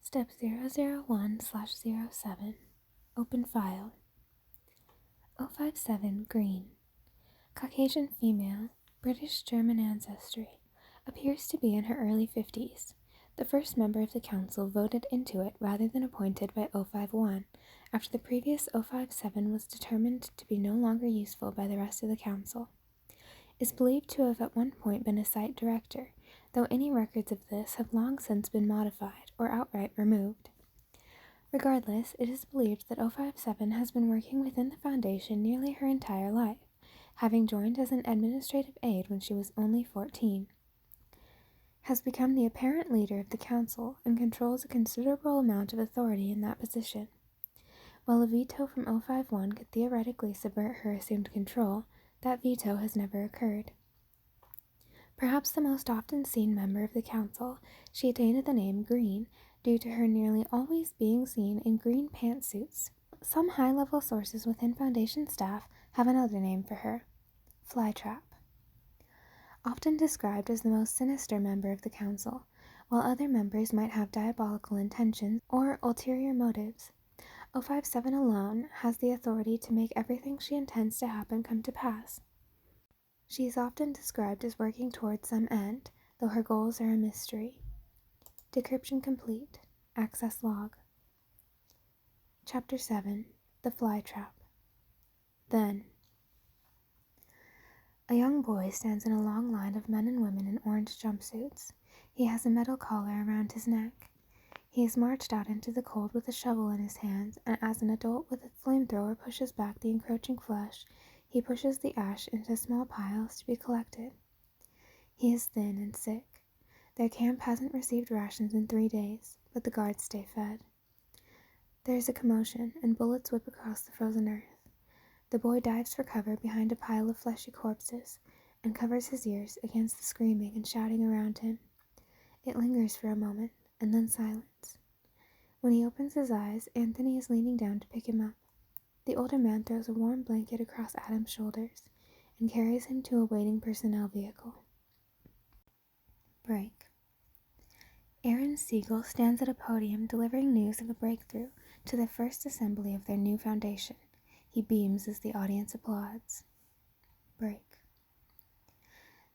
Step 001/07. Open file. 057 Green. Caucasian female, British-German ancestry. Appears to be in her early 50s. The first member of the council voted into it rather than appointed by 051, after the previous 057 was determined to be no longer useful by the rest of the council. Is believed to have at one point been a site director, though any records of this have long since been modified or outright removed. Regardless, it is believed that 057 has been working within the Foundation nearly her entire life, having joined as an administrative aide when she was only 14. Has become the apparent leader of the council and controls a considerable amount of authority in that position. While a veto from 051 could theoretically subvert her assumed control, that veto has never occurred. Perhaps the most often seen member of the council, she attained the name Green due to her nearly always being seen in green pantsuits. Some high-level sources within Foundation staff have another name for her, Flytrap. Often described as the most sinister member of the council, while other members might have diabolical intentions or ulterior motives, 057 alone has the authority to make everything she intends to happen come to pass. She is often described as working towards some end, though her goals are a mystery. Decryption complete. Access log. Chapter 7. The Fly Trap. Then. A young boy stands in a long line of men and women in orange jumpsuits. He has a metal collar around his neck. He is marched out into the cold with a shovel in his hands, and as an adult with a flamethrower pushes back the encroaching flesh, he pushes the ash into small piles to be collected. He is thin and sick. Their camp hasn't received rations in 3 days, but the guards stay fed. There is a commotion, and bullets whip across the frozen earth. The boy dives for cover behind a pile of fleshy corpses, and covers his ears against the screaming and shouting around him. It lingers for a moment, and then silence. When he opens his eyes, Anthony is leaning down to pick him up. The older man throws a warm blanket across Adam's shoulders, and carries him to a waiting personnel vehicle. Break. Aaron Siegel stands at a podium delivering news of a breakthrough to the first assembly of their new foundation. He beams as the audience applauds. Break.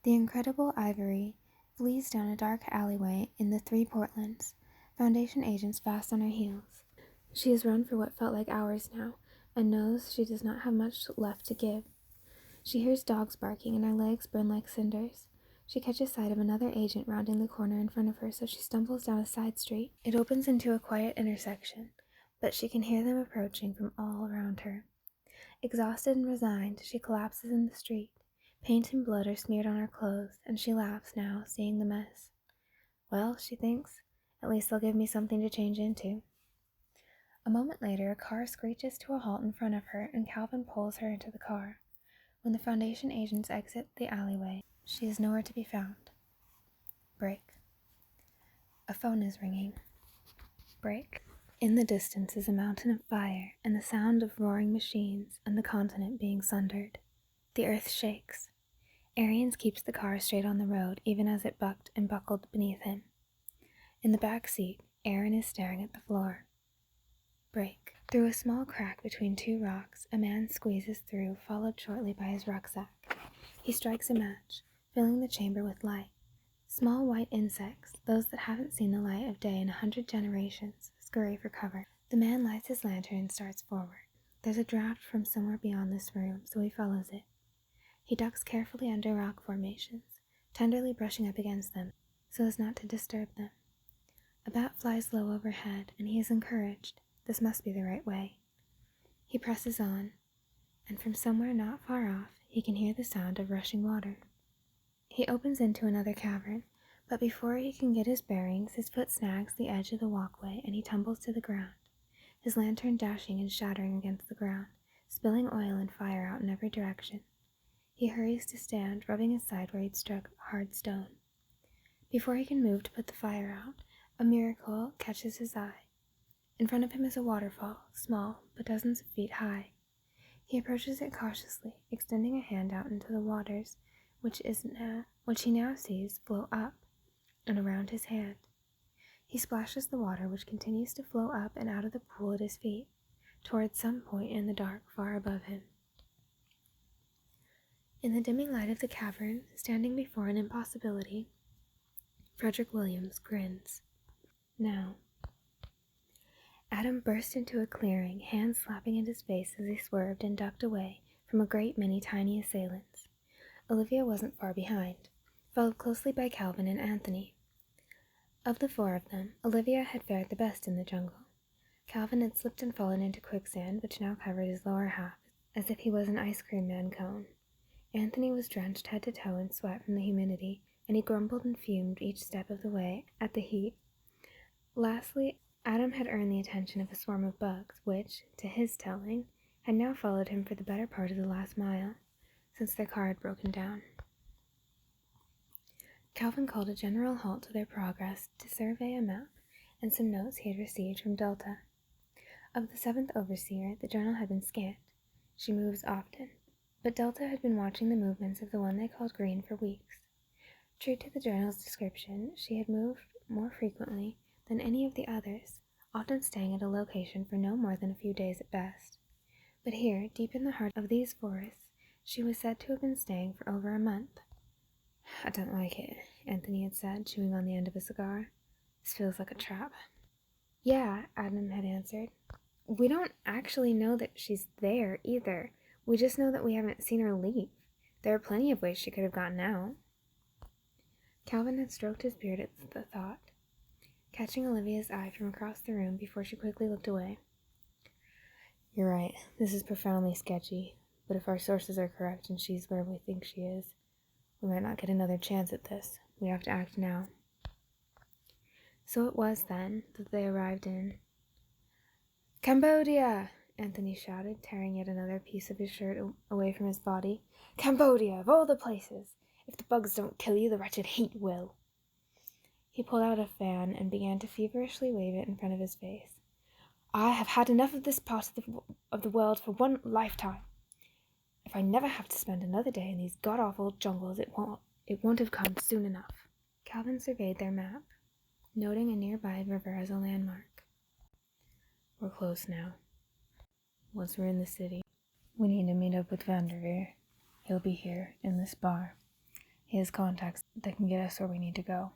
The incredible Ivory flees down a dark alleyway in the 3 Portlands, Foundation agents fast on her heels. She has run for what felt like hours now, and knows she does not have much left to give. She hears dogs barking and her legs burn like cinders. She catches sight of another agent rounding the corner in front of her, so she stumbles down a side street. It opens into a quiet intersection, but she can hear them approaching from all around her. Exhausted and resigned, she collapses in the street. Paint and blood are smeared on her clothes, and she laughs now, seeing the mess. Well, she thinks, at least they'll give me something to change into. A moment later, a car screeches to a halt in front of her, and Calvin pulls her into the car. When the Foundation agents exit the alleyway, she is nowhere to be found. Break. A phone is ringing. Break. In the distance is a mountain of fire, and the sound of roaring machines, and the continent being sundered. The earth shakes. Arians keeps the car straight on the road, even as it bucked and buckled beneath him. In the back seat, Aaron is staring at the floor. Break. Through a small crack between 2 rocks, a man squeezes through, followed shortly by his rucksack. He strikes a match, filling the chamber with light. Small white insects, those that haven't seen the light of day in 100 generations, scurry for cover. The man lights his lantern and starts forward. There's a draft from somewhere beyond this room, so he follows it. He ducks carefully under rock formations, tenderly brushing up against them, so as not to disturb them. A bat flies low overhead, and he is encouraged. This must be the right way. He presses on, and from somewhere not far off, he can hear the sound of rushing water. He opens into another cavern, but before he can get his bearings, his foot snags the edge of the walkway, and he tumbles to the ground, his lantern dashing and shattering against the ground, spilling oil and fire out in every direction. He hurries to stand, rubbing his side where he'd struck hard stone. Before he can move to put the fire out, a miracle catches his eye. In front of him is a waterfall, small, but dozens of feet high. He approaches it cautiously, extending a hand out into the waters, which he now sees flow up and around his hand. He splashes the water, which continues to flow up and out of the pool at his feet, towards some point in the dark far above him. In the dimming light of the cavern, standing before an impossibility, Frederick Williams grins. Now. Adam burst into a clearing, hands slapping at his face as he swerved and ducked away from a great many tiny assailants. Olivia wasn't far behind, followed closely by Calvin and Anthony. Of the four of them, Olivia had fared the best in the jungle. Calvin had slipped and fallen into quicksand, which now covered his lower half, as if he was an ice cream man cone. Anthony was drenched head to toe in sweat from the humidity, and he grumbled and fumed each step of the way at the heat. Lastly, Adam had earned the attention of a swarm of bugs, which, to his telling, had now followed him for the better part of the last mile, since their car had broken down. Calvin called a general halt to their progress to survey a map and some notes he had received from Delta. Of the seventh overseer, the journal had been scant. She moves often, but Delta had been watching the movements of the one they called Green for weeks. True to the journal's description, she had moved more frequently than any of the others, often staying at a location for no more than a few days at best. But here, deep in the heart of these forests, she was said to have been staying for over a month. "I don't like it," Anthony had said, chewing on the end of a cigar. "This feels like a trap." "Yeah," Adam had answered. "We don't actually know that she's there, either. We just know that we haven't seen her leave. There are plenty of ways she could have gotten out." Calvin had stroked his beard at the thought, catching Olivia's eye from across the room before she quickly looked away. "You're right, this is profoundly sketchy, but if our sources are correct and she's where we think she is, we might not get another chance at this. We have to act now." So it was, then, that they arrived in Cambodia! Anthony shouted, tearing yet another piece of his shirt away from his body. "Cambodia, of all the places! If the bugs don't kill you, the wretched heat will." He pulled out a fan and began to feverishly wave it in front of his face. "I have had enough of this part of the world for one lifetime. If I never have to spend another day in these god-awful jungles, it won't have come soon enough." Calvin surveyed their map, noting a nearby river as a landmark. "We're close now. Once we're in the city, we need to meet up with Vanderveer. He'll be here, in this bar. He has contacts that can get us where we need to go."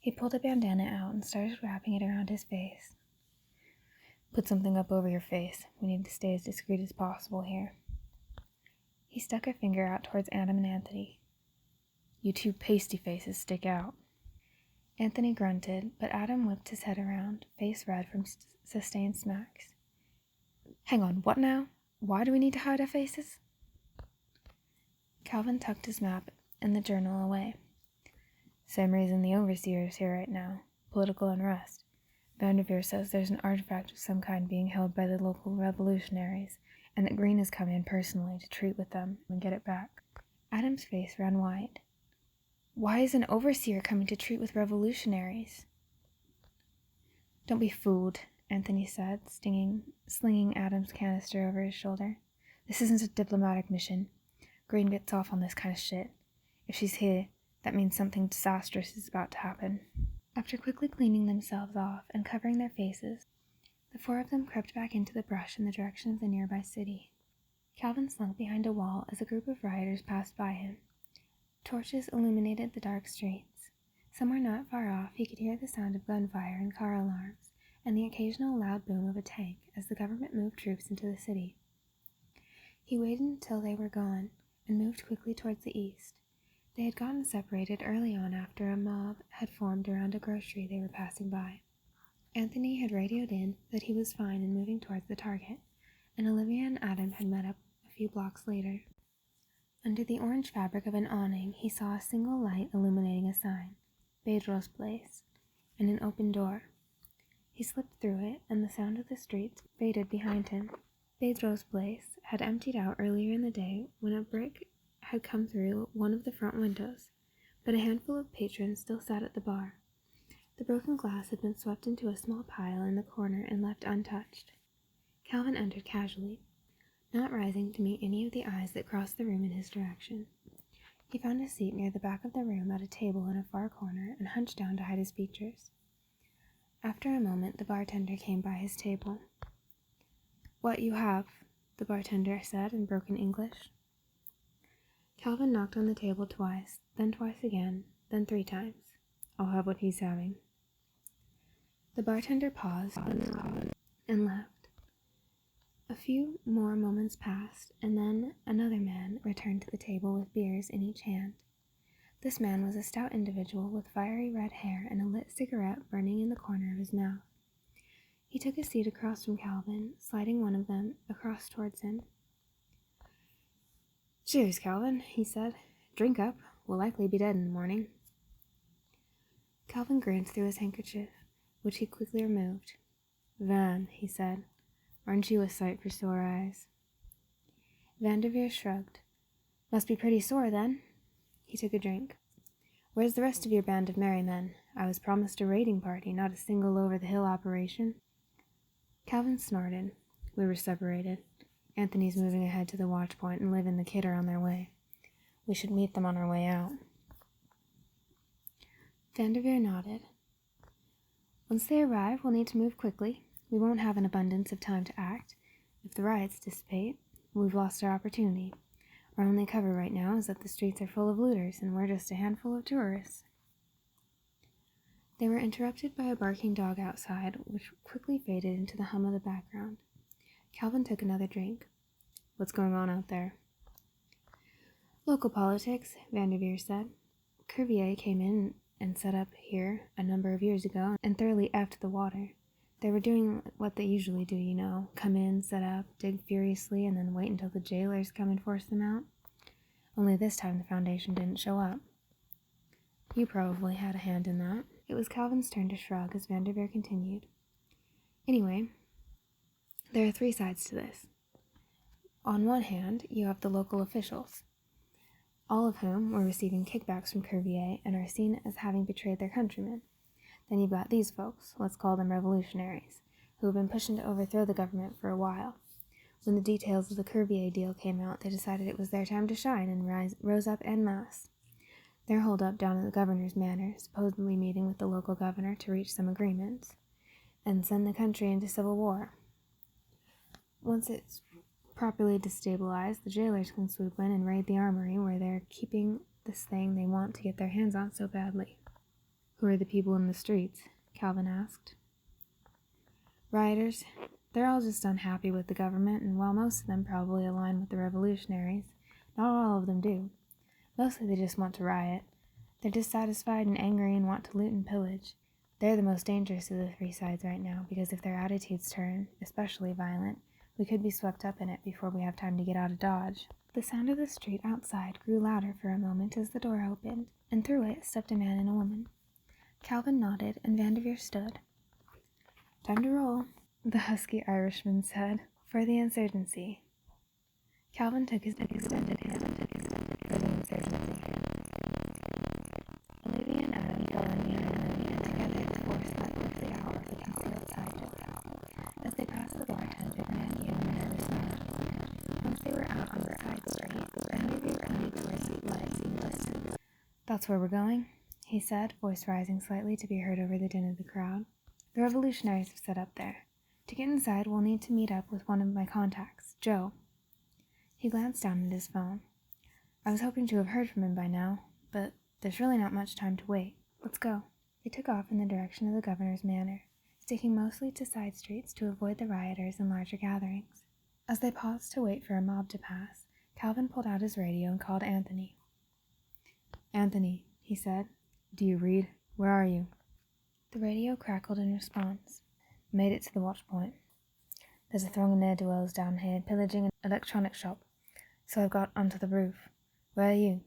He pulled a bandana out and started wrapping it around his face. "Put something up over your face. We need to stay as discreet as possible here." He stuck a finger out towards Adam and Anthony. "You two pasty faces stick out." Anthony grunted, but Adam whipped his head around, face red from sustained smacks. "Hang on, what now? Why do we need to hide our faces?" Calvin tucked his map and the journal away. "Same reason the overseer is here right now. Political unrest. Vanderveer says there's an artifact of some kind being held by the local revolutionaries, and that Green has come in personally to treat with them and get it back." Adam's face ran wide. "Why is an overseer coming to treat with revolutionaries?" "Don't be fooled," Anthony said, slinging Adam's canister over his shoulder. "This isn't a diplomatic mission. Green gets off on this kind of shit. If she's here, that means something disastrous is about to happen." After quickly cleaning themselves off and covering their faces, the four of them crept back into the brush in the direction of the nearby city. Calvin slunk behind a wall as a group of rioters passed by him. Torches illuminated the dark streets. Somewhere not far off, he could hear the sound of gunfire and car alarms, and the occasional loud boom of a tank as the government moved troops into the city. He waited until they were gone and moved quickly towards the east. They had gotten separated early on after a mob had formed around a grocery they were passing by. Anthony had radioed in that he was fine and moving towards the target, and Olivia and Adam had met up a few blocks later. Under the orange fabric of an awning, he saw a single light illuminating a sign, Pedro's Place, and an open door. He slipped through it, and the sound of the streets faded behind him. Pedro's Place had emptied out earlier in the day when a brick had come through one of the front windows, but a handful of patrons still sat at the bar. The broken glass had been swept into a small pile in the corner and left untouched. Calvin entered casually, not rising to meet any of the eyes that crossed the room in his direction. He found a seat near the back of the room at a table in a far corner and hunched down to hide his features. After a moment, the bartender came by his table. "What you have?" the bartender said in broken English. Calvin knocked on the table twice, then twice again, then 3 times. "I'll have what he's having." The bartender paused and left. A few more moments passed, and then another man returned to the table with beers in each hand. This man was a stout individual with fiery red hair and a lit cigarette burning in the corner of his mouth. He took a seat across from Calvin, sliding one of them across towards him. "Cheers, Calvin," he said. "Drink up. We'll likely be dead in the morning." Calvin grinned through his handkerchief, which he quickly removed. "Van," he said, "aren't you a sight for sore eyes?" Vanderveer shrugged. "Must be pretty sore, then." He took a drink. "Where's the rest of your band of merry men? I was promised a raiding party, not a single over-the-hill operation." Calvin snorted. "We were separated. Anthony's moving ahead to the watch point, and Liv and the kid are on their way. We should meet them on our way out." Vanderveer nodded. "Once they arrive, we'll need to move quickly. We won't have an abundance of time to act. If the riots dissipate, we've lost our opportunity. Our only cover right now is that the streets are full of looters, and we're just a handful of tourists." They were interrupted by a barking dog outside, which quickly faded into the hum of the background. Calvin took another drink. "What's going on out there?" "Local politics," Vanderveer said. "Cuvier came in and set up here a number of years ago and thoroughly effed the water. They were doing what they usually do, you know, come in, set up, dig furiously, and then wait until the jailers come and force them out. Only this time the Foundation didn't show up. You probably had a hand in that." It was Calvin's turn to shrug as Vanderveer continued. "Anyway, there are 3 sides to this. On one hand, you have the local officials, all of whom were receiving kickbacks from Cuvier and are seen as having betrayed their countrymen. Then you've got these folks, let's call them revolutionaries, who have been pushing to overthrow the government for a while. When the details of the Cuvier deal came out, they decided it was their time to shine and rose up en masse. They're holed up down at the governor's manor, supposedly meeting with the local governor to reach some agreements and send the country into civil war. Once it's properly destabilized, the jailers can swoop in and raid the armory where they're keeping this thing they want to get their hands on so badly." "Who are the people in the streets?" Calvin asked. "Rioters. They're all just unhappy with the government, and while most of them probably align with the revolutionaries, not all of them do. Mostly they just want to riot. They're dissatisfied and angry and want to loot and pillage. They're the most dangerous of the 3 sides right now, because if their attitudes turn, especially violent, we could be swept up in it before we have time to get out of Dodge." The sound of the street outside grew louder for a moment as the door opened, and through it stepped a man and a woman. Calvin nodded, and Vanderveer stood. "Time to roll," the husky Irishman said, "for the insurgency." Calvin took his extended hand for the insurgency. Olivia and Adam fell in behind them, and together forced that quickly out of the concealed side door. As they passed the bartender, the man gave him a nervous nod. Once they were out on the side street, Vanderveer pointed towards the lights in the distance. "That's where we're going," he said, voice rising slightly to be heard over the din of the crowd. "The revolutionaries have set up there. To get inside, we'll need to meet up with one of my contacts, Joe." He glanced down at his phone. "I was hoping to have heard from him by now, but there's really not much time to wait. Let's go." They took off in the direction of the governor's manor, sticking mostly to side streets to avoid the rioters and larger gatherings. As they paused to wait for a mob to pass, Calvin pulled out his radio and called Anthony. "Anthony," he said, "do you read? Where are you?" The radio crackled in response. "Made it to the watch point. There's a throng of ne'er-do-wells down here pillaging an electronics shop, so I've got onto the roof. Where are you?"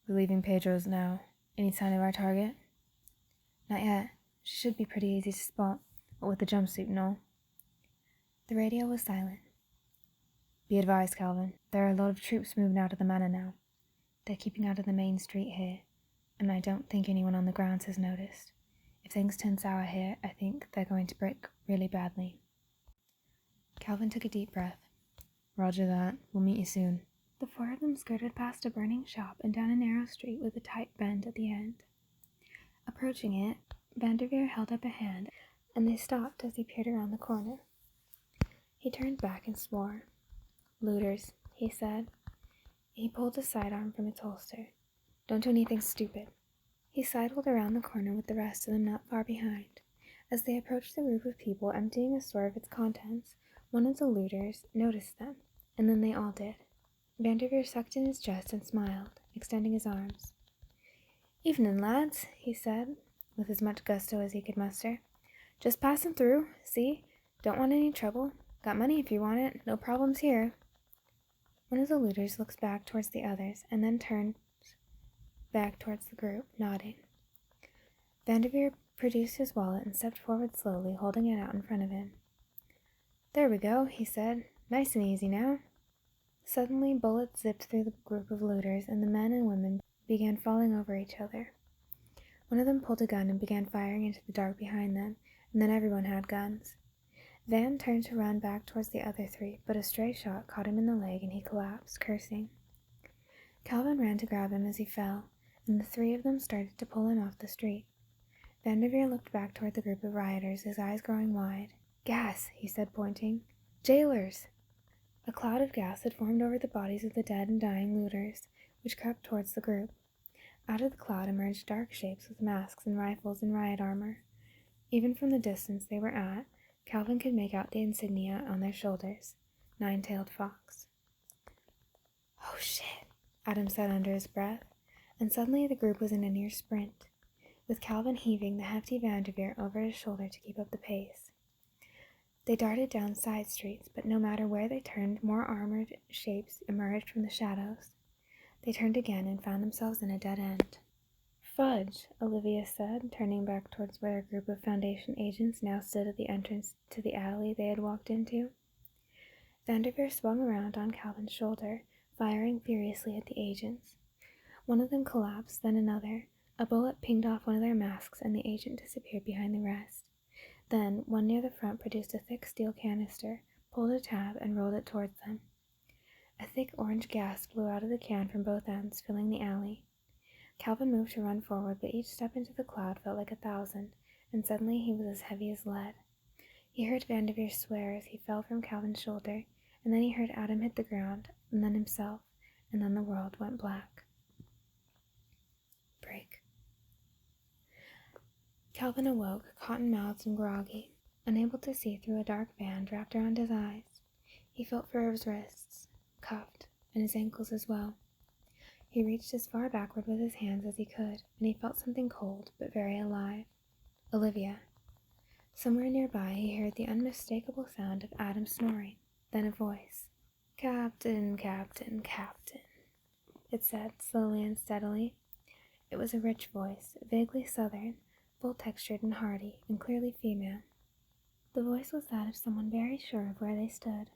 "We're leaving Pedro's now. Any sign of our target?" "Not yet. She should be pretty easy to spot, but with the jumpsuit and all." The radio was silent. "Be advised, Calvin. There are a lot of troops moving out of the manor now. They're keeping out of the main street here, and I don't think anyone on the grounds has noticed. If things turn sour here, I think they're going to break really badly." Calvin took a deep breath. "Roger that. We'll meet you soon." The 4 of them skirted past a burning shop and down a narrow street with a tight bend at the end. Approaching it, Vanderveer held up a hand, and they stopped as he peered around the corner. He turned back and swore. "Looters," he said. He pulled his sidearm from its holster. "Don't do anything stupid." He sidled around the corner with the rest of them not far behind. As they approached the group of people emptying a store of its contents, one of the looters noticed them, and then they all did. Vanderveer sucked in his chest and smiled, extending his arms. "Evening, lads," he said, with as much gusto as he could muster. "Just passing through, see? Don't want any trouble. Got money if you want it. No problems here." One of the looters looks back towards the others, and then turns back towards the group, nodding. Vanderveer produced his wallet and stepped forward slowly, holding it out in front of him. "There we go," he said. "Nice and easy now." Suddenly, bullets zipped through the group of looters, and the men and women began falling over each other. One of them pulled a gun and began firing into the dark behind them, and then everyone had guns. Van turned to run back towards the other three, but a stray shot caught him in the leg and he collapsed, cursing. Calvin ran to grab him as he fell, and the three of them started to pull him off the street. Vanderveer looked back toward the group of rioters, his eyes growing wide. "Gas," he said, pointing. "Jailers!" A cloud of gas had formed over the bodies of the dead and dying looters, which crept towards the group. Out of the cloud emerged dark shapes with masks and rifles and riot armor. Even from the distance they were at, Calvin could make out the insignia on their shoulders. Nine-tailed fox. "Oh shit," Adam said under his breath, and suddenly the group was in a near sprint, with Calvin heaving the hefty Vanderveer over his shoulder to keep up the pace. They darted down side streets, but no matter where they turned, more armored shapes emerged from the shadows. They turned again and found themselves in a dead end. "Fudge," Olivia said, turning back towards where a group of Foundation agents now stood at the entrance to the alley they had walked into. Vanderveer swung around on Calvin's shoulder, firing furiously at the agents. One of them collapsed, then another. A bullet pinged off one of their masks, and the agent disappeared behind the rest. Then, one near the front produced a thick steel canister, pulled a tab, and rolled it towards them. A thick orange gas blew out of the can from both ends, filling the alley. Calvin moved to run forward, but each step into the cloud felt like 1,000, and suddenly he was as heavy as lead. He heard Vanderveer swear as he fell from Calvin's shoulder, and then he heard Adam hit the ground, and then himself, and then the world went black. Break. Calvin awoke, cotton-mouthed and groggy, unable to see through a dark band wrapped around his eyes. He felt for his wrists, cuffed, and his ankles as well. He reached as far backward with his hands as he could, and he felt something cold, but very alive. Olivia. Somewhere nearby he heard the unmistakable sound of Adam snoring, then a voice. "Captain, Captain, Captain," it said, slowly and steadily. It was a rich voice, vaguely southern, full-textured and hearty, and clearly female. The voice was that of someone very sure of where they stood.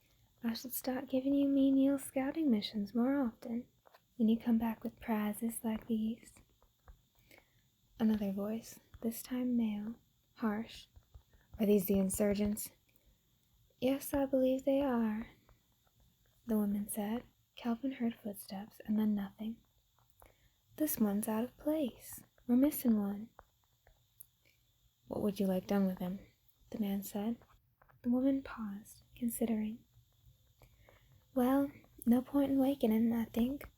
"I should start giving you menial scouting missions more often, when you come back with prizes like these." Another voice, this time male, harsh. "Are these the insurgents?" "Yes, I believe they are," the woman said. Calvin heard footsteps, and then nothing. "This one's out of place. We're missing one." "What would you like done with him?" the man said. The woman paused, considering. "Well, no point in waking him, I think.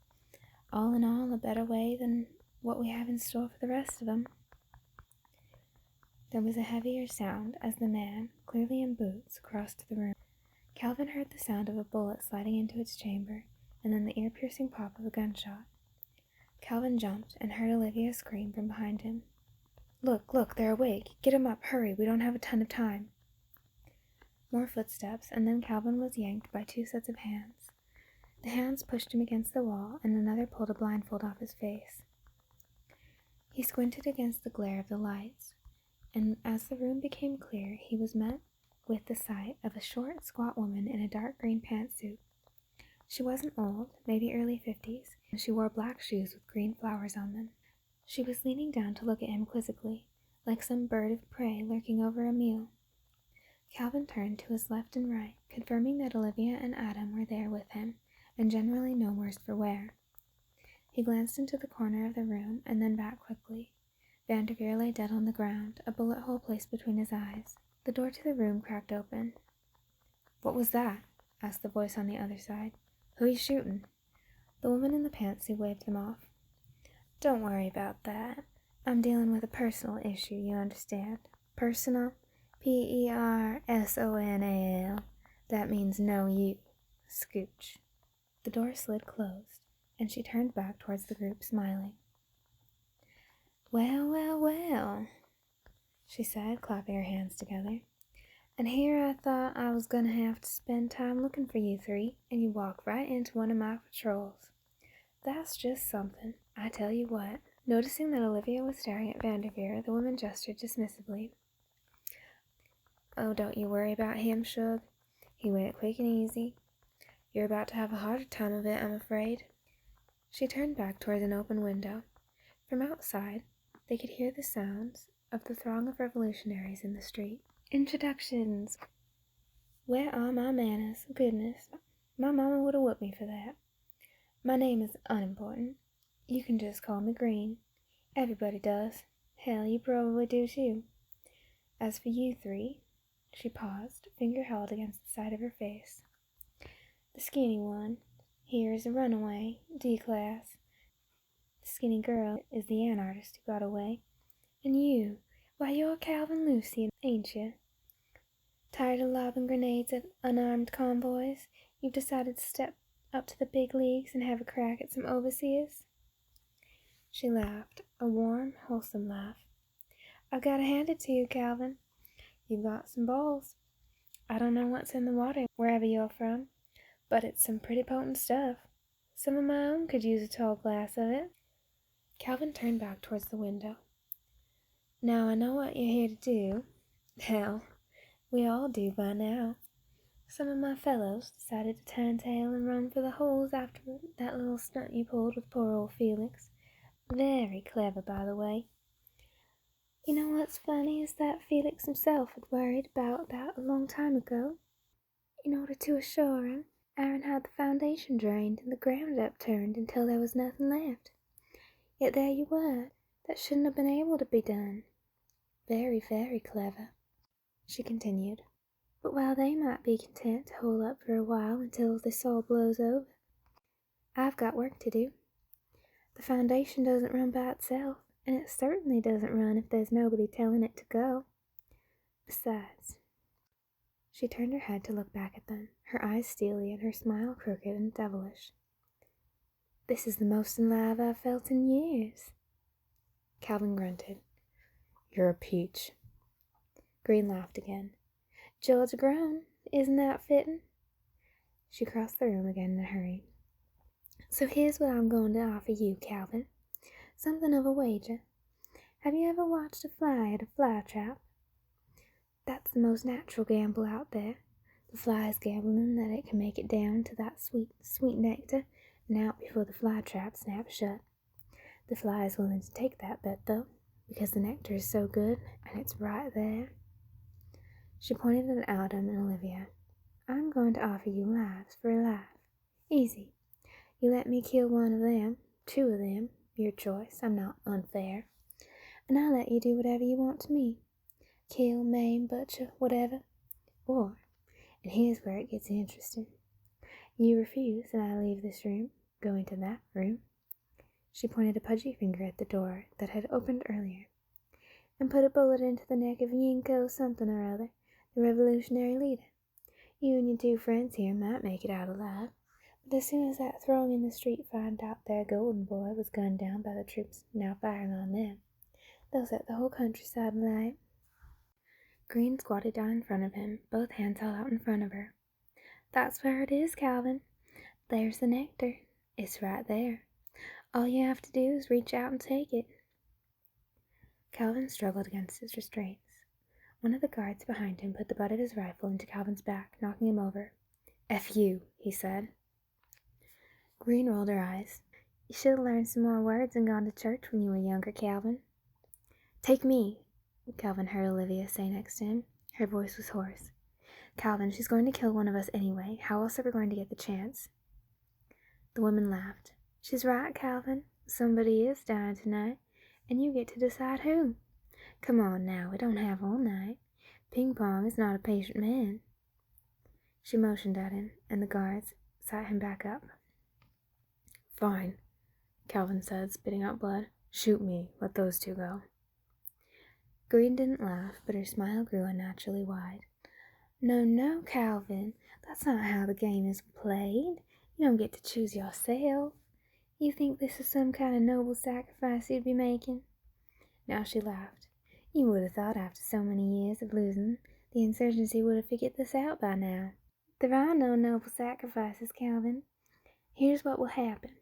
All in all, a better way than what we have in store for the rest of them." There was a heavier sound as the man, clearly in boots, crossed the room. Calvin heard the sound of a bullet sliding into its chamber, and then the ear-piercing pop of a gunshot. Calvin jumped and heard Olivia scream from behind him. Look, they're awake. Get 'em up, hurry, we don't have a ton of time." More footsteps, and then Calvin was yanked by 2 sets of hands. The hands pushed him against the wall, and another pulled a blindfold off his face. He squinted against the glare of the lights, and as the room became clear, he was met with the sight of a short, squat woman in a dark green pantsuit. She wasn't old, maybe early 50s, and she wore black shoes with green flowers on them. She was leaning down to look at him quizzically, like some bird of prey lurking over a meal. Calvin turned to his left and right, confirming that Olivia and Adam were there with him, and generally no worse for wear. He glanced into the corner of the room and then back quickly. Vanderveer lay dead on the ground, a bullet hole placed between his eyes. The door to the room cracked open. "What was that?" asked the voice on the other side. "Who are you shooting?" The woman in the pantsuit waved them off. "Don't worry about that. I'm dealing with a personal issue, you understand. Personal? Personal. That means no you. Scooch." The door slid closed, and she turned back towards the group, smiling. "Well, well, well," she said, clapping her hands together. "And here I thought I was going to have to spend time looking for you three, and you walk right into one of my patrols. That's just something, I tell you what." Noticing that Olivia was staring at Vanderveer, the woman gestured dismissively. "Oh, don't you worry about him, Shug. He went quick and easy. You're about to have a harder time of it, I'm afraid." She turned back towards an open window. From outside, they could hear the sounds of the throng of revolutionaries in the street. "Introductions! Where are my manners? Goodness, my mama would have whooped me for that. My name is unimportant. You can just call me Green. Everybody does. Hell, you probably do too. As for you three," she paused, finger held against the side of her face. "The skinny one here is a runaway, D-class. The skinny girl is the ant artist who got away. And you, why, you're Calvin Lucy, ain't you? Tired of lobbing grenades at unarmed convoys, you've decided to step up to the big leagues and have a crack at some overseers?" She laughed, a warm, wholesome laugh. "I've got to hand it to you, Calvin. You've got some balls. I don't know what's in the water wherever you're from, but it's some pretty potent stuff. Some of my own could use a tall glass of it." Calvin turned back towards the window. "Now I know what you're here to do. Hell, we all do by now. Some of my fellows decided to turn tail and run for the holes after that little stunt you pulled with poor old Felix. Very clever, by the way. You know what's funny is that Felix himself had worried about that a long time ago. In order to assure him, Aaron had the foundation drained and the ground upturned until there was nothing left. Yet there you were. That shouldn't have been able to be done. Very, very clever," she continued. "But while they might be content to hole up for a while until this all blows over, I've got work to do. The foundation doesn't run by itself, and it certainly doesn't run if there's nobody telling it to go. Besides," she turned her head to look back at them, her eyes steely and her smile crooked and devilish, "this is the most alive I've felt in years." Calvin grunted. "You're a peach." Green laughed again. "Georgia grown, isn't that fitting?" She crossed the room again in a hurry. "So here's what I'm going to offer you, Calvin. Something of a wager. Have you ever watched a fly at a fly trap? That's the most natural gamble out there. The fly is gambling that it can make it down to that sweet, sweet nectar and out before the fly trap snaps shut. The fly is willing to take that bet, though, because the nectar is so good and it's right there." She pointed at Adam and Olivia. "I'm going to offer you lives for a life. Easy. You let me kill one of them, two of them, your choice, I'm not unfair. And I'll let you do whatever you want to me. Kill, maim, butcher, whatever. Or, and here's where it gets interesting, you refuse and I leave this room, go into that room." She pointed a pudgy finger at the door that had opened earlier. "And put a bullet into the neck of Yinko something or other, the revolutionary leader. You and your two friends here might make it out alive, but as soon as that throng in the street find out their golden boy was gunned down by the troops now firing on them, they'll set the whole countryside alight." Green squatted down in front of him, both hands held out in front of her. "That's where it is, Calvin. There's the nectar. It's right there. All you have to do is reach out and take it." Calvin struggled against his restraints. One of the guards behind him put the butt of his rifle into Calvin's back, knocking him over. "F you," he said. Green rolled her eyes. "You should have learned some more words and gone to church when you were younger, Calvin." "Take me," Calvin heard Olivia say next to him. Her voice was hoarse. "Calvin, she's going to kill one of us anyway. How else are we going to get the chance?" The woman laughed. "She's right, Calvin. Somebody is dying tonight, and you get to decide who. Come on now, we don't have all night. Ping-pong is not a patient man." She motioned at him, and the guards sat him back up. "Fine," Calvin said, spitting out blood. "Shoot me. Let those two go." Green didn't laugh, but her smile grew unnaturally wide. No, Calvin. That's not how the game is played. You don't get to choose yourself. You think this is some kind of noble sacrifice you'd be making?" Now she laughed. "You would have thought after so many years of losing, the insurgency would have figured this out by now. There are no noble sacrifices, Calvin. Here's what will happen.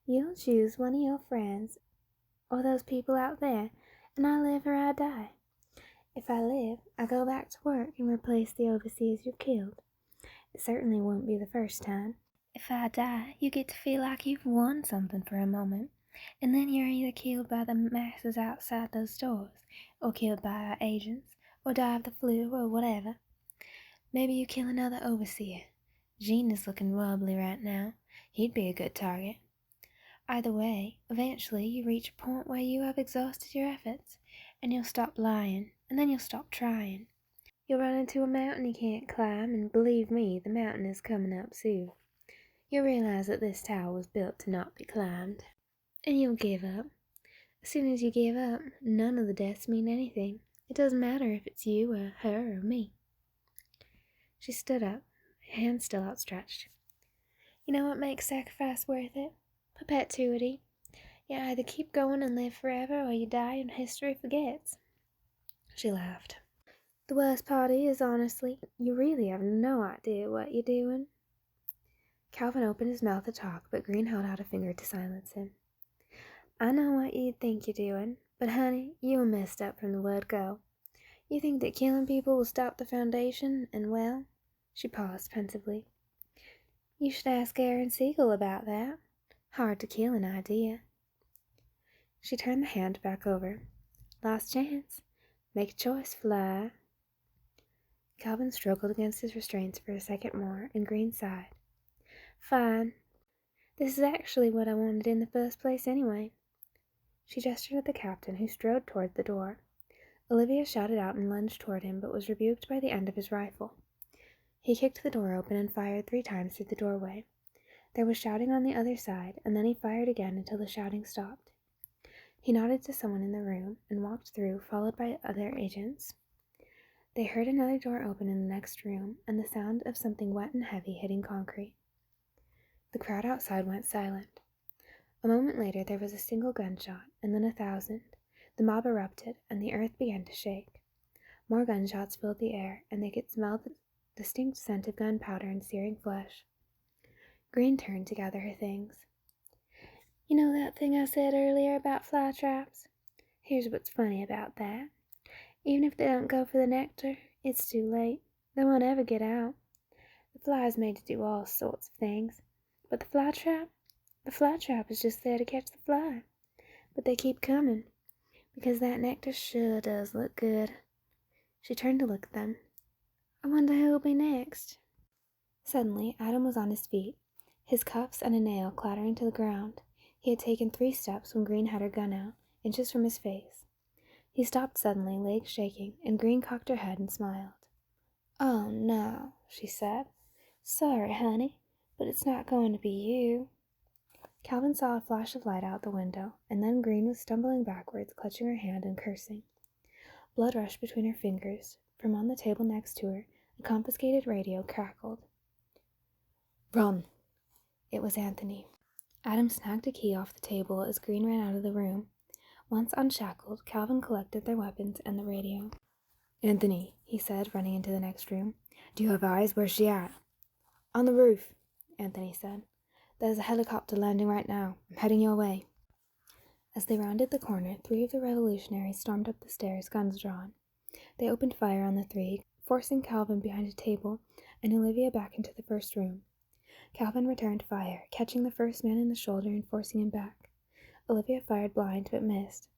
You'll choose one of your friends, or those people out there, and I live or I die. If I live, I go back to work and replace the overseers you've killed. It certainly won't be the first time. If I die, you get to feel like you've won something for a moment, and then you're either killed by the masses outside those stores, or killed by our agents, or die of the flu, or whatever. Maybe you kill another overseer. Gene is looking wobbly right now. He'd be a good target. Either way, eventually you reach a point where you have exhausted your efforts, and you'll stop lying, and then you'll stop trying. You'll run into a mountain you can't climb, and believe me, the mountain is coming up soon. You'll realize that this tower was built to not be climbed, and you'll give up. As soon as you give up, none of the deaths mean anything. It doesn't matter if it's you, or her, or me." She stood up, hands still outstretched. "You know what makes sacrifice worth it? Perpetuity. You either keep going and live forever, or you die and history forgets." She laughed. "The worst part is, honestly, you really have no idea what you're doing." Calvin opened his mouth to talk, but Green held out a finger to silence him. "I know what you think you're doing, but honey, you were messed up from the word go. You think that killing people will stop the Foundation, and well," she paused pensively, "you should ask Aaron Siegel about that. Hard to kill an idea." She turned the hand back over. "Last chance. Make a choice, fly." Calvin struggled against his restraints for a second more, and Green sighed. "Fine. This is actually what I wanted in the first place anyway." She gestured at the captain, who strode toward the door. Olivia shouted out and lunged toward him, but was rebuked by the end of his rifle. He kicked the door open and fired 3 times through the doorway. There was shouting on the other side, and then he fired again until the shouting stopped. He nodded to someone in the room and walked through, followed by other agents. They heard another door open in the next room, and the sound of something wet and heavy hitting concrete. The crowd outside went silent. A moment later there was a single gunshot, and then 1,000. The mob erupted, and the earth began to shake. More gunshots filled the air, and they could smell the distinct scent of gunpowder and searing flesh. Green turned to gather her things. "You know that thing I said earlier about fly traps? Here's what's funny about that. Even if they don't go for the nectar, it's too late. They won't ever get out. The fly is made to do all sorts of things. But the fly trap is just there to catch the fly. But they keep coming, because that nectar sure does look good." She turned to look at them. "I wonder who'll be next." Suddenly, Adam was on his feet, his cuffs and a nail clattering to the ground. He had taken 3 steps when Green had her gun out, inches from his face. He stopped suddenly, legs shaking, and Green cocked her head and smiled. "Oh, no," she said. "Sorry, honey, but it's not going to be you." Calvin saw a flash of light out the window, and then Green was stumbling backwards, clutching her hand and cursing. Blood rushed between her fingers. From on the table next to her, a confiscated radio crackled. "Run!" It was Anthony. Adam snagged a key off the table as Green ran out of the room. Once unshackled, Calvin collected their weapons and the radio. "Anthony," he said, running into the next room. "Do you have eyes? Where's she at?" "On the roof," Anthony said. "There's a helicopter landing right now. I'm heading your way." As they rounded the corner, 3 of the revolutionaries stormed up the stairs, guns drawn. They opened fire on the 3, forcing Calvin behind a table and Olivia back into the first room. Calvin returned fire, catching the first man in the shoulder and forcing him back. Olivia fired blind, but missed.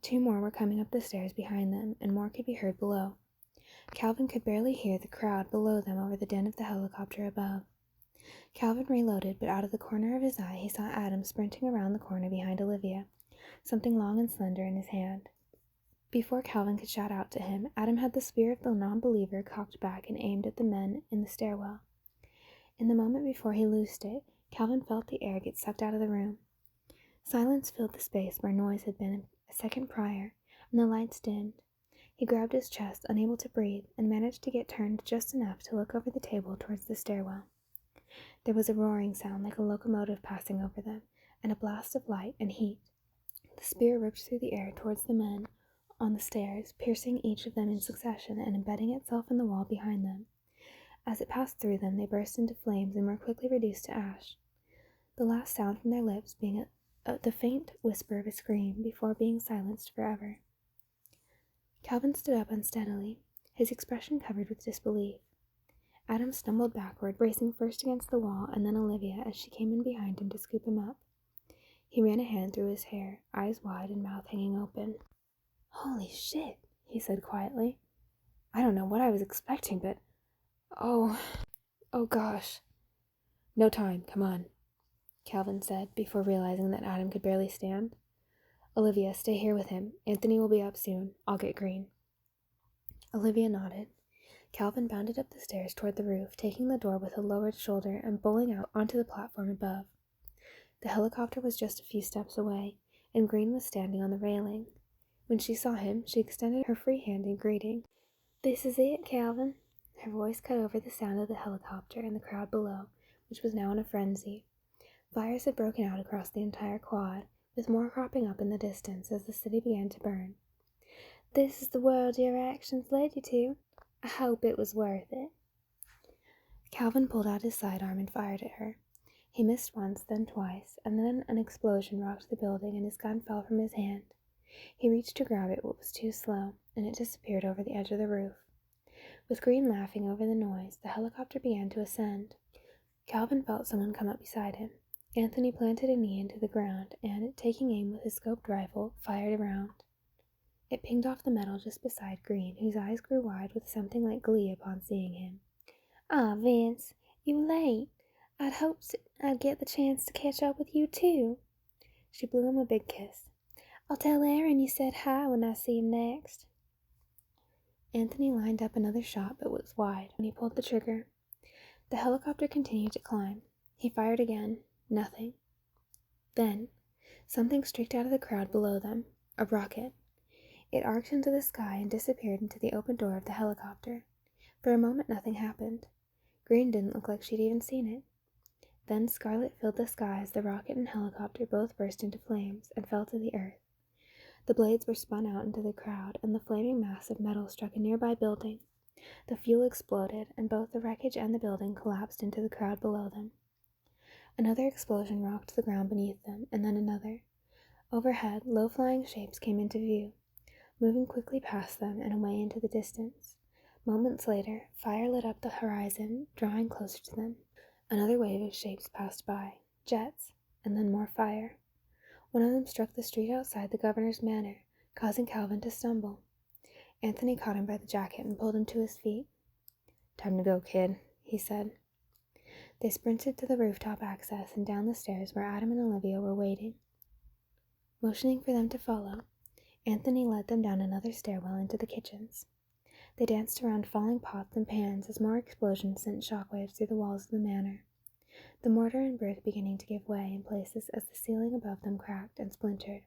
2 more were coming up the stairs behind them, and more could be heard below. Calvin could barely hear the crowd below them over the din of the helicopter above. Calvin reloaded, but out of the corner of his eye he saw Adam sprinting around the corner behind Olivia. something long and slender in his hand. Before Calvin could shout out to him, Adam had the spear of the non-believer cocked back and aimed at the men in the stairwell. In the moment before he loosed it, Calvin felt the air get sucked out of the room. Silence filled the space where noise had been a second prior, and the lights dimmed. He grabbed his chest, unable to breathe, and managed to get turned just enough to look over the table towards the stairwell. There was a roaring sound like a locomotive passing over them, and a blast of light and heat. The spear ripped through the air towards the men on the stairs, piercing each of them in succession and embedding itself in the wall behind them. As it passed through them, they burst into flames and were quickly reduced to ash, the last sound from their lips being the faint whisper of a scream before being silenced forever. Calvin stood up unsteadily, his expression covered with disbelief. Adam stumbled backward, bracing first against the wall and then Olivia as she came in behind him to scoop him up. He ran a hand through his hair, eyes wide and mouth hanging open. "Holy shit," he said quietly. "I don't know what I was expecting, but... Oh gosh." "No time, come on," Calvin said, before realizing that Adam could barely stand. "Olivia, stay here with him. Anthony will be up soon. I'll get Green." Olivia nodded. Calvin bounded up the stairs toward the roof, taking the door with a lowered shoulder and bowling out onto the platform above. The helicopter was just a few steps away, and Green was standing on the railing. When she saw him, she extended her free hand in greeting. "This is it, Calvin." Her voice cut over the sound of the helicopter and the crowd below, which was now in a frenzy. Fires had broken out across the entire quad, with more cropping up in the distance as the city began to burn. "This is the world your actions led you to. I hope it was worth it." Calvin pulled out his sidearm and fired at her. He missed once, then twice, and then an explosion rocked the building and his gun fell from his hand. He reached to grab it, but was too slow, and it disappeared over the edge of the roof. With Green laughing over the noise, the helicopter began to ascend. Calvin felt someone come up beside him. Anthony planted a knee into the ground and, taking aim with his scoped rifle, fired around. It pinged off the metal just beside Green, whose eyes grew wide with something like glee upon seeing him. "Ah, Vince, you late. I'd hoped I'd get the chance to catch up with you, too." She blew him a big kiss. "I'll tell Aaron you said hi when I see him next." Anthony lined up another shot, but was wide when he pulled the trigger. The helicopter continued to climb. He fired again. Nothing. Then, something streaked out of the crowd below them. A rocket. It arced into the sky and disappeared into the open door of the helicopter. For a moment nothing happened. Green didn't look like she'd even seen it. Then scarlet filled the sky as the rocket and helicopter both burst into flames and fell to the earth. The blades were spun out into the crowd, and the flaming mass of metal struck a nearby building. The fuel exploded, and both the wreckage and the building collapsed into the crowd below them. Another explosion rocked the ground beneath them, and then another. Overhead, low-flying shapes came into view, moving quickly past them and away into the distance. Moments later, fire lit up the horizon, drawing closer to them. Another wave of shapes passed by, jets, and then more fire. One of them struck the street outside the governor's manor, causing Calvin to stumble. Anthony caught him by the jacket and pulled him to his feet. "Time to go, kid," he said. They sprinted to the rooftop access and down the stairs where Adam and Olivia were waiting. Motioning for them to follow, Anthony led them down another stairwell into the kitchens. They danced around falling pots and pans as more explosions sent shockwaves through the walls of the manor, the mortar and brick beginning to give way in places as the ceiling above them cracked and splintered.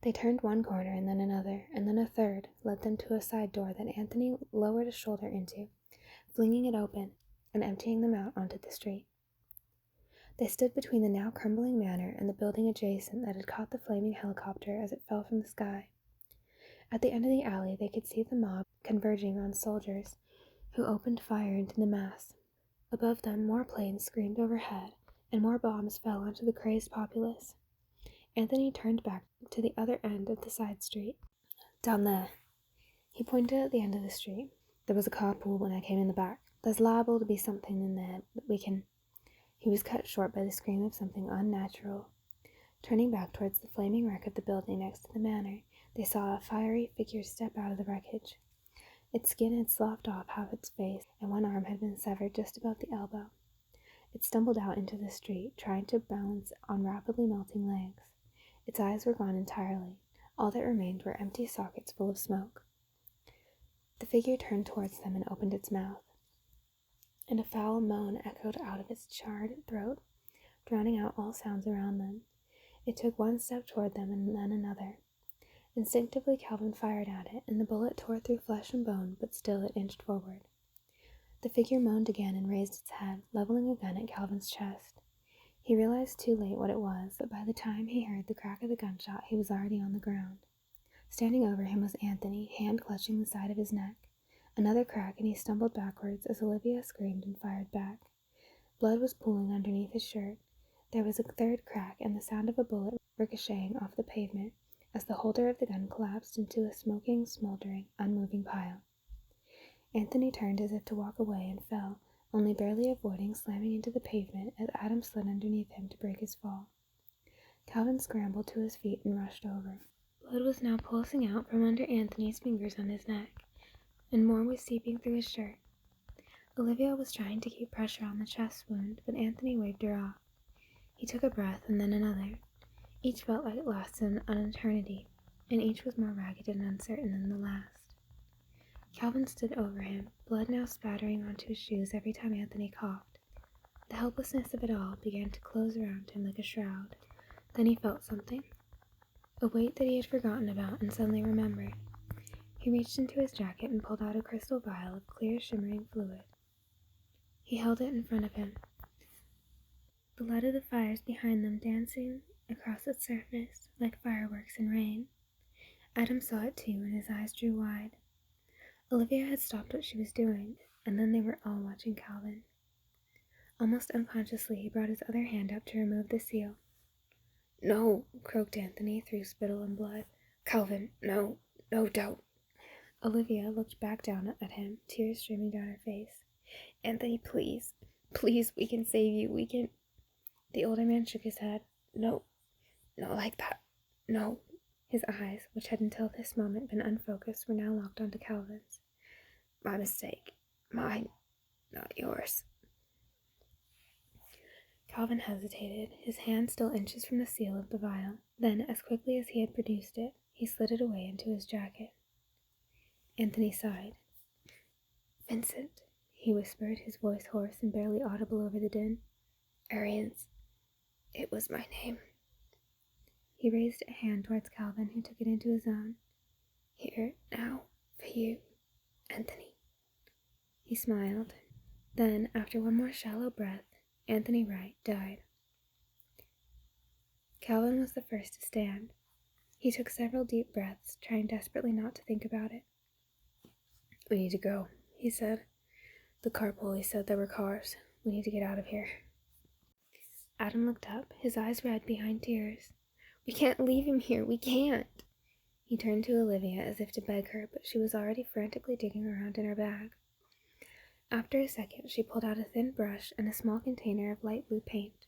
They turned one corner and then another, and then a third led them to a side door that Anthony lowered a shoulder into, flinging it open and emptying them out onto the street. They stood between the now crumbling manor and the building adjacent that had caught the flaming helicopter as it fell from the sky. At the end of the alley, they could see the mob converging on soldiers, who opened fire into the mass. Above them, more planes screamed overhead, and more bombs fell onto the crazed populace. Anthony turned back to the other end of the side street. "Down there." He pointed at the end of the street. "There was a carpool when I came in the back. There's liable to be something in there, but we can..." He was cut short by the scream of something unnatural. Turning back towards the flaming wreck of the building next to the manor, they saw a fiery figure step out of the wreckage. Its skin had sloughed off half its face, and one arm had been severed just above the elbow. It stumbled out into the street, trying to balance on rapidly melting legs. Its eyes were gone entirely. All that remained were empty sockets full of smoke. The figure turned towards them and opened its mouth, and a foul moan echoed out of its charred throat, drowning out all sounds around them. It took one step toward them and then another. Instinctively, Calvin fired at it, and the bullet tore through flesh and bone, but still it inched forward. The figure moaned again and raised its head, leveling a gun at Calvin's chest. He realized too late what it was, but by the time he heard the crack of the gunshot, he was already on the ground. Standing over him was Anthony, hand clutching the side of his neck. Another crack, and he stumbled backwards as Olivia screamed and fired back. Blood was pooling underneath his shirt. There was a third crack, and the sound of a bullet ricocheting off the pavement as the holder of the gun collapsed into a smoking, smoldering, unmoving pile. Anthony turned as if to walk away and fell, only barely avoiding slamming into the pavement as Adam slid underneath him to break his fall. Calvin scrambled to his feet and rushed over. Blood was now pulsing out from under Anthony's fingers on his neck, and more was seeping through his shirt. Olivia was trying to keep pressure on the chest wound, but Anthony waved her off. He took a breath and then another. Each felt like it lasted an eternity, and each was more ragged and uncertain than the last. Calvin stood over him, blood now spattering onto his shoes every time Anthony coughed. The helplessness of it all began to close around him like a shroud. Then he felt something, a weight that he had forgotten about and suddenly remembered. He reached into his jacket and pulled out a crystal vial of clear, shimmering fluid. He held it in front of him, the light of the fires behind them dancing across its surface like fireworks in rain. Adam saw it too, and his eyes drew wide. Olivia had stopped what she was doing, and then they were all watching Calvin. Almost unconsciously, he brought his other hand up to remove the seal. "No," croaked Anthony through spittle and blood. "Calvin, no, don't." Olivia looked back down at him, tears streaming down her face. "Anthony, please, we can save you, we can—" The older man shook his head. No, not like that, no." His eyes, which had until this moment been unfocused, were now locked onto Calvin's. "My mistake. Mine, not yours." Calvin hesitated, his hand still inches from the seal of the vial. Then, as quickly as he had produced it, he slid it away into his jacket. Anthony sighed. "Vincent," he whispered, his voice hoarse and barely audible over the din. "Arians, it was my name." He raised a hand towards Calvin, who took it into his own. "Here, now, for you, Anthony." He smiled. Then, after one more shallow breath, Anthony Wright died. Calvin was the first to stand. He took several deep breaths, trying desperately not to think about it. "We need to go," he said. "The car police said there were cars. We need to get out of here." Adam looked up, his eyes red behind tears. "We can't leave him here, we can't." He turned to Olivia as if to beg her, but she was already frantically digging around in her bag. After a second, she pulled out a thin brush and a small container of light blue paint.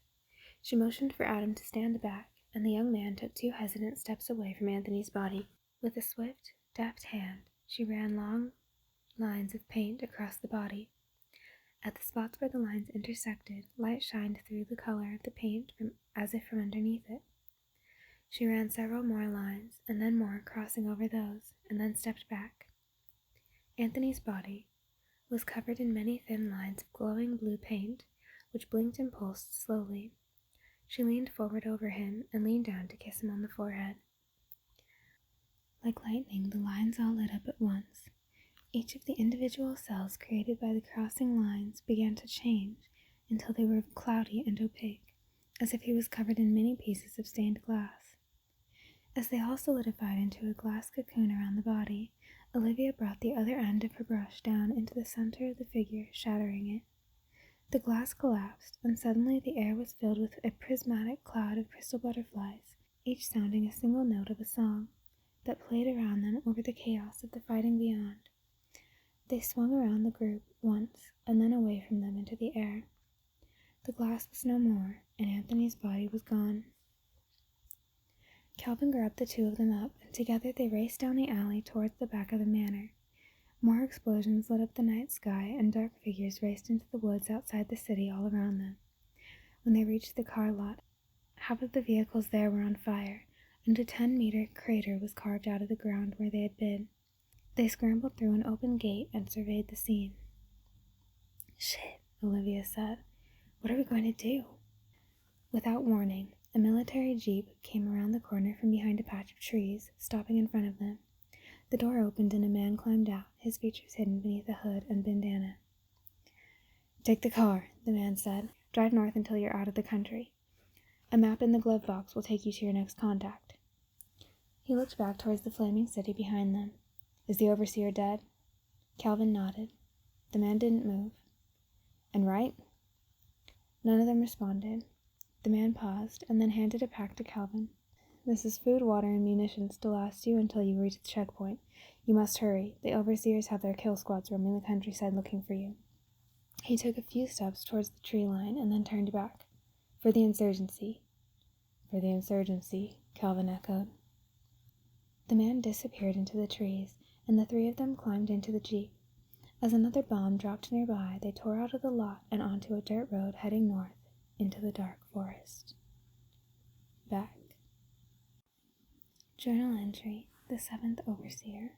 She motioned for Adam to stand back, and the young man took 2 hesitant steps away from Anthony's body. With a swift, deft hand, she ran long lines of paint across the body. At the spots where the lines intersected, light shined through the color of the paint as if from underneath it. She ran several more lines, and then more, crossing over those, and then stepped back. Anthony's body was covered in many thin lines of glowing blue paint, which blinked and pulsed slowly. She leaned forward over him and leaned down to kiss him on the forehead. Like lightning, the lines all lit up at once. Each of the individual cells created by the crossing lines began to change until they were cloudy and opaque, as if he was covered in many pieces of stained glass. As they all solidified into a glass cocoon around the body, Olivia brought the other end of her brush down into the center of the figure, shattering it. The glass collapsed, and suddenly the air was filled with a prismatic cloud of crystal butterflies, each sounding a single note of a song that played around them over the chaos of the fighting beyond. They swung around the group once, and then away from them into the air. The glass was no more, and Anthony's body was gone. Calvin grabbed the 2 of them up, and together they raced down the alley towards the back of the manor. More explosions lit up the night sky, and dark figures raced into the woods outside the city all around them. When they reached the car lot, half of the vehicles there were on fire, and a 10-meter crater was carved out of the ground where they had been. They scrambled through an open gate and surveyed the scene. "Shit," Olivia said. "What are we going to do?" Without warning, a military jeep came around the corner from behind a patch of trees, stopping in front of them. The door opened and a man climbed out, his features hidden beneath a hood and bandana. "Take the car," the man said. "Drive north until you're out of the country. A map in the glove box will take you to your next contact." He looked back towards the flaming city behind them. "Is the overseer dead?" Calvin nodded. The man didn't move. "And Wright?" None of them responded. The man paused and then handed a pack to Calvin. "This is food, water, and munitions to last you until you reach the checkpoint. You must hurry. The overseers have their kill squads roaming the countryside looking for you." He took a few steps towards the tree line and then turned back. "For the insurgency." "For the insurgency," Calvin echoed. The man disappeared into the trees, and the three of them climbed into the jeep. As another bomb dropped nearby, they tore out of the lot and onto a dirt road heading north into the dark forest. Back. Journal entry: The Seventh Overseer.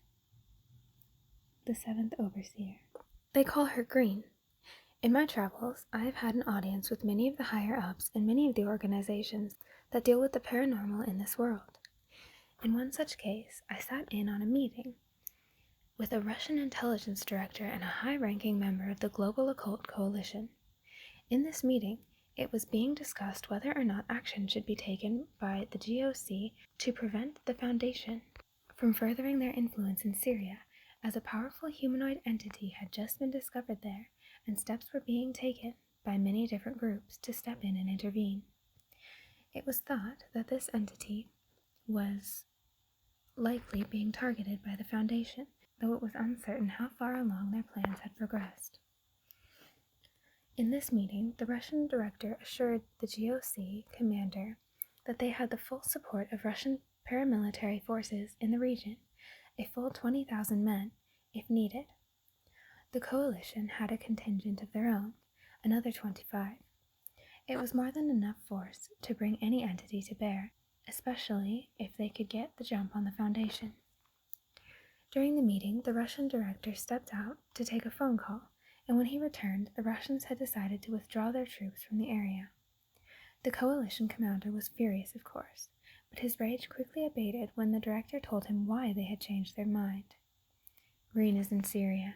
The Seventh Overseer. They call her Green. In my travels, I have had an audience with many of the higher-ups in many of the organizations that deal with the paranormal in this world. In one such case, I sat in on a meeting with a Russian intelligence director and a high-ranking member of the Global Occult Coalition. In this meeting, it was being discussed whether or not action should be taken by the GOC to prevent the Foundation from furthering their influence in Syria, as a powerful humanoid entity had just been discovered there, and steps were being taken by many different groups to step in and intervene. It was thought that this entity was likely being targeted by the Foundation, though it was uncertain how far along their plans had progressed. In this meeting, the Russian director assured the GOC commander that they had the full support of Russian paramilitary forces in the region, a full 20,000 men, if needed. The coalition had a contingent of their own, another 25. It was more than enough force to bring any entity to bear, especially if they could get the jump on the Foundation. During the meeting, the Russian director stepped out to take a phone call, and when he returned, the Russians had decided to withdraw their troops from the area. The coalition commander was furious, of course, but his rage quickly abated when the director told him why they had changed their mind. Green is in Syria.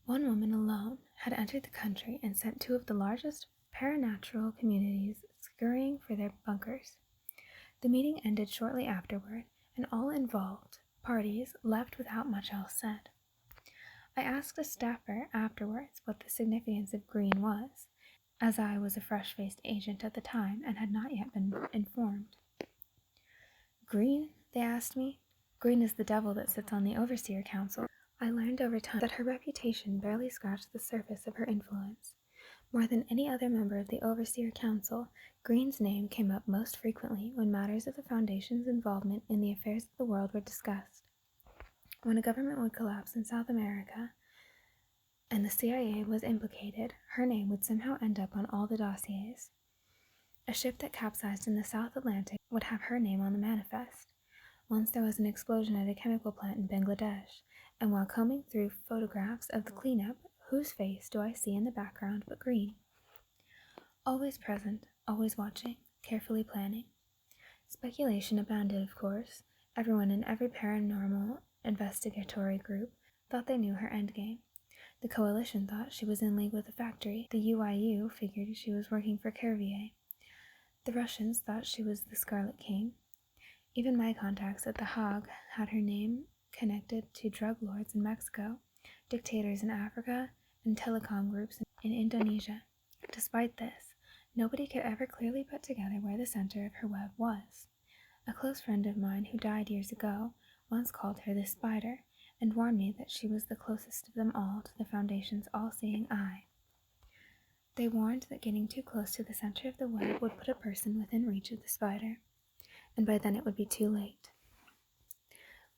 One woman alone had entered the country and sent two of the largest paranatural communities scurrying for their bunkers. The meeting ended shortly afterward, and all involved parties left without much else said. I asked a staffer afterwards what the significance of Green was, as I was a fresh-faced agent at the time and had not yet been informed. "Green?" they asked me. "Green is the devil that sits on the Overseer Council." I learned over time that her reputation barely scratched the surface of her influence. More than any other member of the Overseer Council, Green's name came up most frequently when matters of the Foundation's involvement in the affairs of the world were discussed. When a government would collapse in South America and the CIA was implicated, her name would somehow end up on all the dossiers. A ship that capsized in the South Atlantic would have her name on the manifest. Once there was an explosion at a chemical plant in Bangladesh, and while combing through photographs of the cleanup, whose face do I see in the background but Green? Always present, always watching, carefully planning. Speculation abounded, of course. Everyone in every paranormal investigatory group thought they knew her endgame. The coalition thought she was in league with the factory. The UIU figured she was working for Kervier. The Russians thought she was the Scarlet King. Even my contacts at The Hague had her name connected to drug lords in Mexico, dictators in Africa, and telecom groups in Indonesia. Despite this, nobody could ever clearly put together where the center of her web was. A close friend of mine who died years ago once called her the Spider, and warned me that she was the closest of them all to the Foundation's all-seeing eye. They warned that getting too close to the center of the web would put a person within reach of the Spider, and by then it would be too late.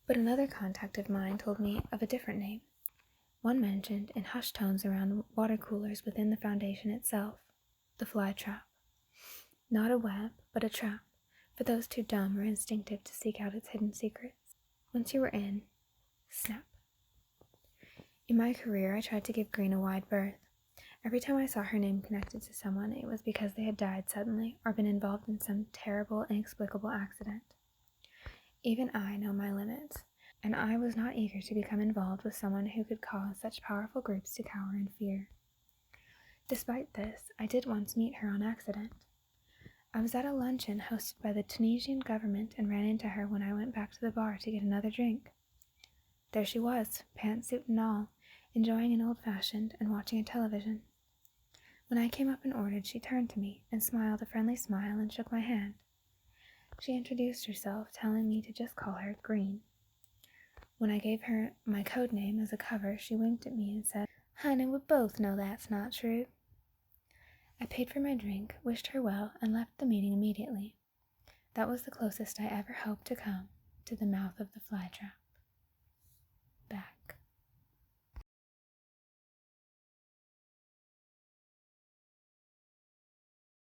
But another contact of mine told me of a different name, one mentioned in hushed tones around water coolers within the Foundation itself, the fly trap. Not a web, but a trap, for those too dumb or instinctive to seek out its hidden secrets. Once you were in, snap. In my career, I tried to give Green a wide berth. Every time I saw her name connected to someone, it was because they had died suddenly or been involved in some terrible, inexplicable accident. Even I know my limits, and I was not eager to become involved with someone who could cause such powerful groups to cower in fear. Despite this, I did once meet her on accident. I was at a luncheon hosted by the Tunisian government and ran into her when I went back to the bar to get another drink. There she was, pantsuit and all, enjoying an old-fashioned and watching a television. When I came up and ordered, she turned to me and smiled a friendly smile and shook my hand. She introduced herself, telling me to just call her Green. When I gave her my code name as a cover, she winked at me and said, "Honey, we both know that's not true." I paid for my drink, wished her well, and left the meeting immediately. That was the closest I ever hoped to come to the mouth of the flytrap.